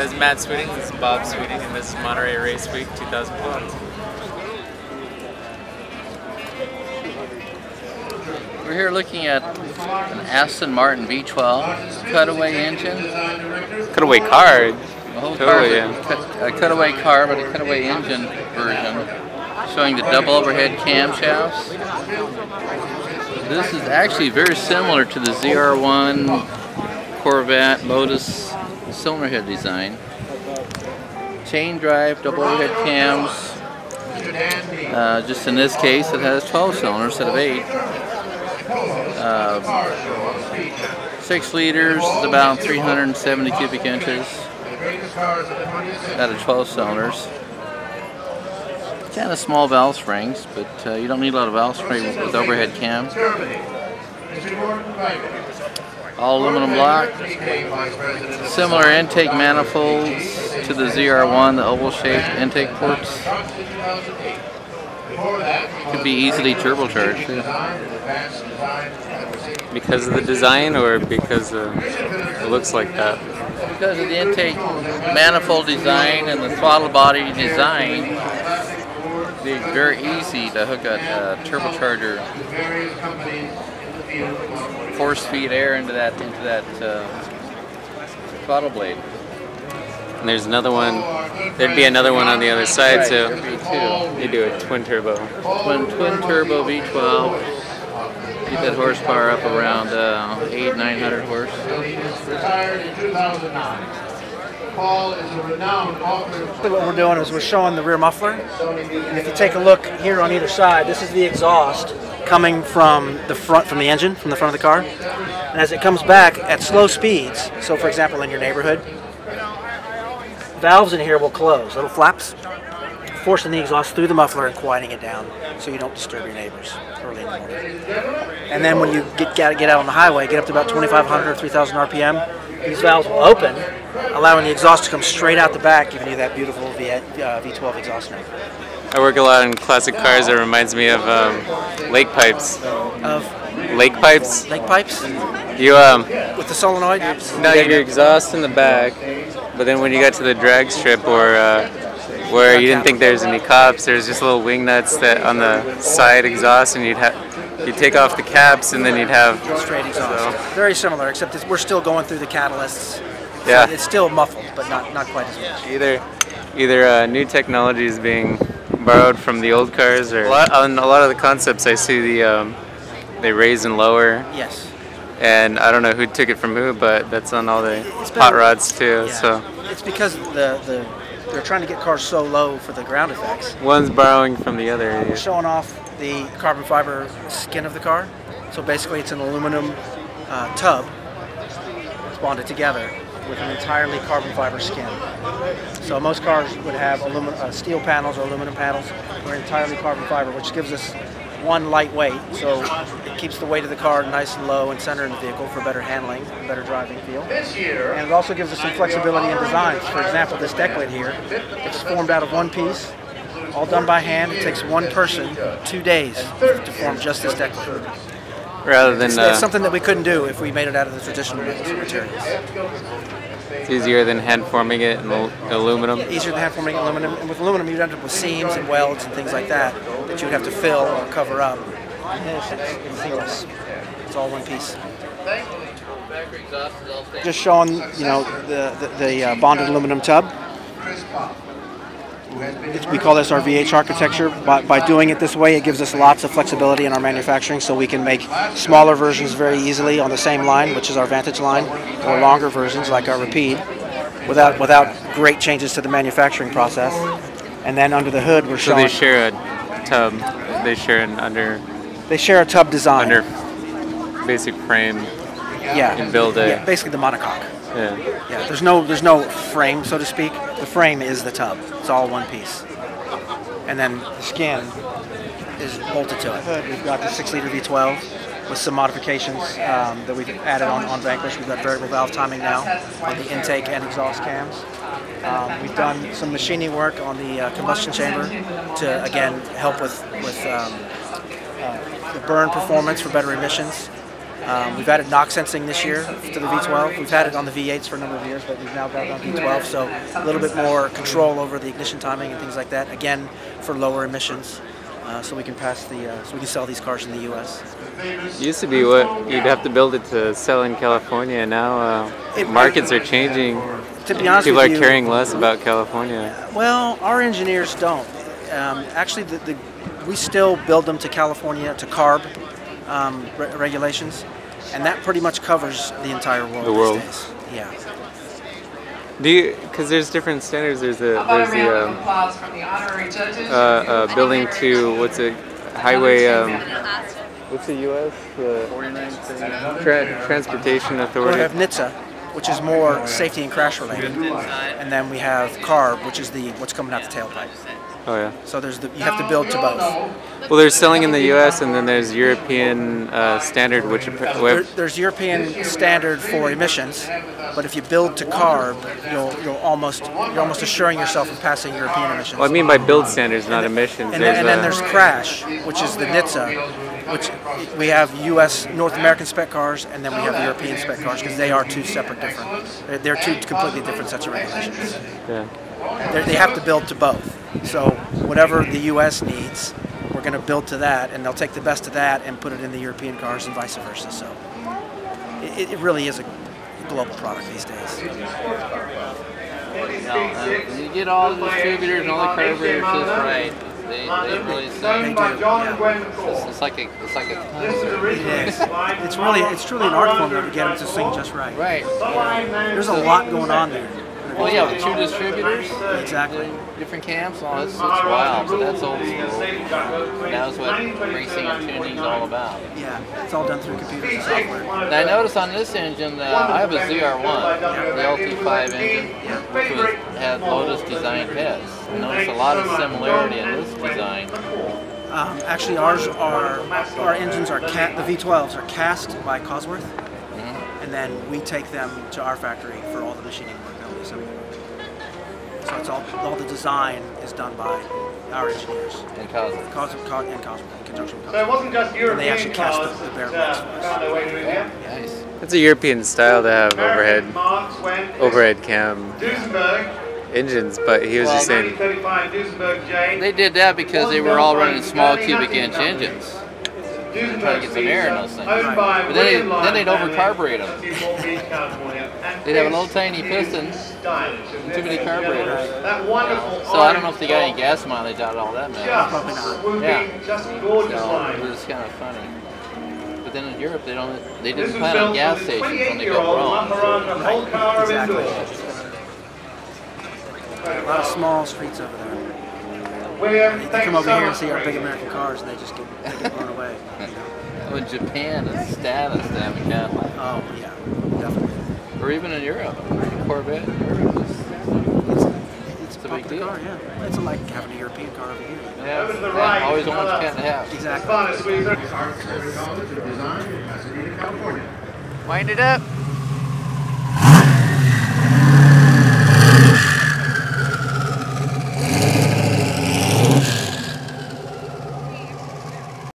This is Matt Sweeting, this is Bob Sweeting, and this is Monterey Race Week 2012. We're here looking at an Aston Martin V12 cutaway engine. Cutaway car. The whole Totally, car, a cutaway car, but a cutaway engine version, showing the double overhead camshafts. This is actually very similar to the ZR1 Corvette Lotus cylinder head design. Chain drive, double overhead cams. Just in this case, it has 12 cylinders instead of 8. 6 liters is about 370 cubic inches out of 12 cylinders. Kind of small valve springs, but you don't need a lot of valve spring with overhead cam. All aluminum block. Similar intake manifolds to the ZR1, the oval-shaped intake ports. Could be easily turbocharged. Because of the design, or because it looks like that? Because of the intake manifold design and the throttle body design, it'd be very easy to hook a turbocharger, force feed air into that throttle blade. And there's another one. There'd be another one on the other side, right, so there'd be two. you do a twin turbo. Twin turbo V12. Get that horsepower up around 800-900 horse. What we're doing is we're showing the rear muffler, and if you take a look here on either side, this is the exhaust coming from the front, from the engine, from the front of the car. And as it comes back at slow speeds, so for example in your neighborhood, valves in here will close, little flaps, forcing the exhaust through the muffler and quieting it down so you don't disturb your neighbors early in the morning. And then when you get out on the highway, get up to about 2,500 or 3,000 RPM, these valves will open, allowing the exhaust to come straight out the back, giving you that beautiful V12 exhaust note. I work a lot in classic cars. It reminds me of lake pipes. Of lake pipes? lake pipes? You With the solenoid? no, your exhaust in the back, but then when you got to the drag strip, or where you didn't think there's any cops, there's just little wing nuts that on the side exhaust, and you'd take off the caps, and then you'd have straight exhaust. So. Very similar, except we're still going through the catalysts. Yeah. So it's still muffled, but not quite as much. Either new technology is being borrowed from the old cars, or on a lot of the concepts I see they raise and lower. Yes. And I don't know who took it from who, but that's on all the hot rods too. Yeah. So it's because they're trying to get cars so low for the ground effects. One's borrowing from the other. We're showing off the carbon fiber skin of the car. So basically it's an aluminum tub bonded together with an entirely carbon fiber skin. So most cars would have steel panels or aluminum panels. We're entirely carbon fiber, which gives us one, lightweight, so it keeps the weight of the car nice and low and center in the vehicle for better handling, better driving feel. And it also gives us some flexibility in designs. For example, this deck lid here, it's formed out of one piece, all done by hand. It takes one person 2 days to form just this deck lid. Rather than it's something that we couldn't do if we made it out of the traditional materials. It's easier than hand forming it in aluminum. Easier than hand forming aluminum. And with aluminum, you'd end up with seams and welds and things like that that you would have to fill or cover up. It's seamless. It's all one piece. Just showing, the bonded aluminum tub. We call this our VH architecture. By doing it this way, it gives us lots of flexibility in our manufacturing, so we can make smaller versions very easily on the same line, which is our Vantage line, or longer versions like our Rapide, without great changes to the manufacturing process. And then under the hood, we're showing. So they share a tub. They share They share a tub design. Under basic frame. Yeah. And build a. Yeah, basically the monocoque. Yeah. Yeah. There's no frame, so to speak. The frame is the tub. It's all one piece. And then the skin is bolted to it. We've got the 6-liter V12 with some modifications that we've added on Vanquish. We've got variable valve timing now on the intake and exhaust cams. We've done some machining work on the combustion chamber to, again, help with the burn performance for better emissions. We've added knock sensing this year to the V12. We've had it on the V8s for a number of years, but we've now got it on V12, so a little bit more control over the ignition timing and things like that. Again, for lower emissions, so we can sell these cars in the U.S. It used to be what you'd have to build it to sell in California. Now markets are changing. To be honest People with are you, caring less about California. Well, our engineers don't. Actually, we still build them to California, to CARB regulations, and that pretty much covers the entire world. The world. These days. Yeah. Do you? Because there's different standards. There's the building to what's a highway. What's the U.S. Transportation Authority. We have NHTSA, which is more safety and crash related, and then we have CARB, which is what's coming out the tailpipe. Oh yeah. So you have to build to both. Well, there's selling in the U.S. and then there's European standard, which there's European standard for emissions, but if you build to CARB, you're almost assuring yourself of passing European emissions. Well, I mean by build standards, not emissions. And then there's crash, which is the NHTSA, which we have U.S. North American spec cars, and then we have European spec cars because they are two separate different. They're two completely different sets of regulations. Yeah. They have to build to both. So whatever the U.S. needs, we're going to build to that, and they'll take the best of that and put it in the European cars and vice versa. So it really is a global product these days. You get all the distributors and all the carburetors just right. They really sing. They do. Yeah. It's like a concert. It is. It's truly an art form to get them to sing just right. Right. There's a lot going on there. Well, yeah, with two distributors, exactly, different cams, it's wild, but that's old school. That's what racing and tuning is all about. Yeah, it's all done through computers and software. Now, I noticed on this engine, I have a ZR1, the LT5 engine, which had Lotus designed heads. I noticed a lot of similarity in this design. Actually, our engines are the V12s are cast by Cosworth, and then we take them to our factory for all the machining work. So it's all the design is done by our engineers. And Cosworth. In conjunction with Cosworth. So it wasn't just European, and they actually cast the bare blocks for us. Nice. It's a European style to have overhead cam engines, but he was just saying they did that because they were all running small cubic inch engines. Trying to get some air in those things. Right. But then they'd overcarburate them. They'd have a little tiny piston and too many carburetors. So I don't know if they got any gas mileage out of all that mess. Probably not. Yeah. So it was kind of funny. But then in Europe, they didn't plan on gas stations when they go wrong. Right. Exactly. A lot of small streets over there. You come over here and see our big American cars, and they just get blown away. Well, in Japan, it's status to have a Cadillac. Oh yeah, definitely. Or even in Europe, a Corvette. It's a big deal. Car, yeah. It's like having a European car over here. Yeah, always one you can't have. Exactly. Wind it up.